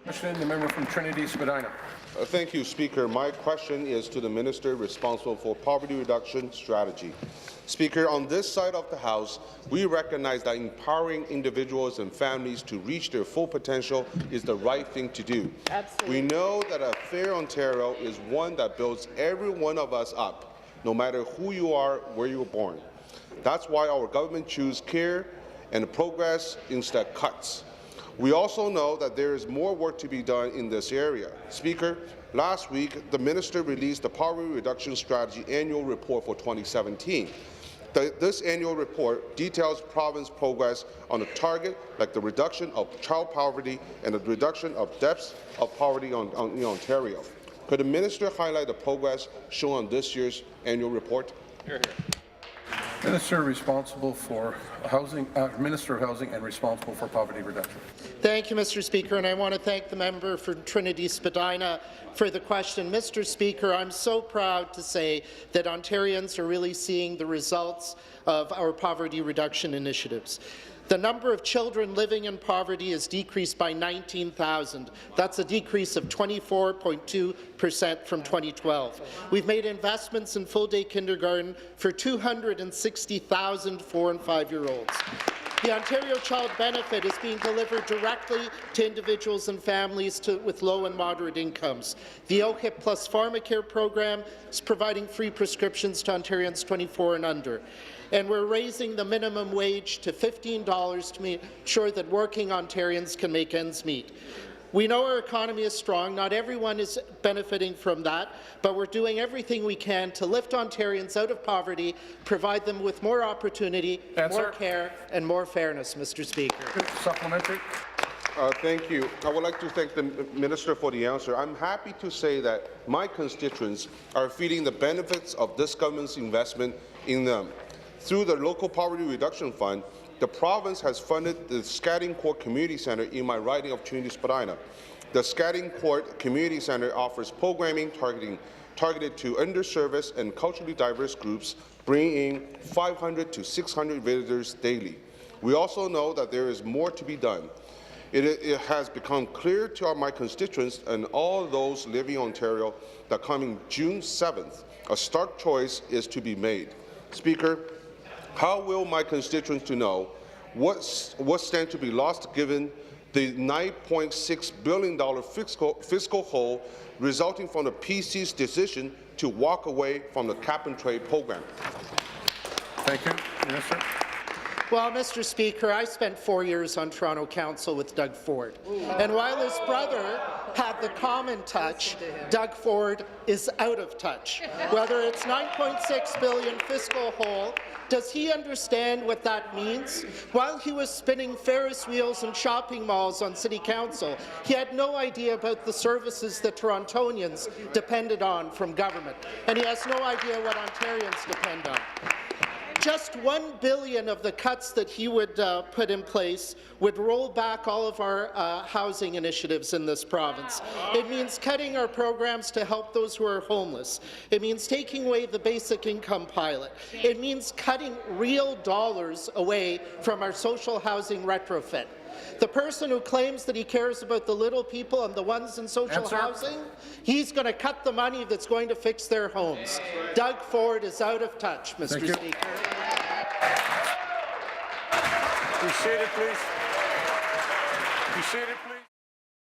Question, the member from Trinity Spadina. Thank you, Speaker. My question is to the Minister responsible for poverty reduction strategy. Speaker, on this side of the House, we recognize that empowering individuals and families to reach their full potential is the right thing to do. Absolutely. We know that a fair Ontario is one that builds every one of us up, no matter who you are, where you were born. That's why our government chooses care and progress instead of cuts. We also know that there is more work to be done in this area. Speaker, last week, the Minister released the Poverty Reduction Strategy Annual Report for 2017. This annual report details province progress on a target like the reduction of child poverty and the reduction of depths of poverty in Ontario. Could the Minister highlight the progress shown on this year's annual report? Hear, hear. Minister responsible for housing, Minister of Housing and responsible for poverty reduction. Thank you, Mr. Speaker, and I want to thank the member for Trinity Spadina for the question. Mr. Speaker, I'm so proud to say that Ontarians are really seeing the results of our poverty reduction initiatives. The number of children living in poverty has decreased by 19,000. That's a decrease of 24.2% from 2012. We've made investments in full-day kindergarten for 260,000 4- and 5-year-olds. The Ontario Child Benefit is being delivered directly to individuals and families with low and moderate incomes. The OHIP Plus Pharmacare program is providing free prescriptions to Ontarians 24 and under. And we're raising the minimum wage to $15 to make sure that working Ontarians can make ends meet. We know our economy is strong. Not everyone is benefiting from that, but we're doing everything we can to lift Ontarians out of poverty, provide them with more opportunity, more care, and more fairness, Mr. Speaker. Supplementary. Thank you. I would like to thank the Minister for the answer. I'm happy to say that my constituents are feeling the benefits of this government's investment in them. Through the Local Poverty Reduction Fund, the province has funded the Scatting Court Community Centre in my riding of Trinity Spadina. The Scatting Court Community Centre offers programming targeted to underserviced and culturally diverse groups, bringing in 500 to 600 visitors daily. We also know that there is more to be done. It has become clear to my constituents and all those living in Ontario that coming June 7th, a stark choice is to be made. Speaker, how will my constituents to know what stands to be lost given the $9.6 billion fiscal hole resulting from the PC's decision to walk away from the cap-and-trade program? Thank you. Minister. Well, Mr. Speaker, I spent 4 years on Toronto Council with Doug Ford. And while his brother had the common touch, Doug Ford is out of touch. Whether it's $9.6 billion fiscal hole, does he understand what that means? While he was spinning Ferris wheels and shopping malls on City Council, he had no idea about the services that Torontonians depended on from government. And he has no idea what Ontarians depend on. Just $1 billion of the cuts that he would put in place would roll back all of our housing initiatives in this province. It means cutting our programs to help those who are homeless. It means taking away the basic income pilot. It means cutting real dollars away from our social housing retrofit. The person who claims that he cares about the little people and the ones in social housing, he's going to cut the money that's going to fix their homes. Doug Ford is out of touch, Mr. Speaker. Be seated, please. Be seated, please.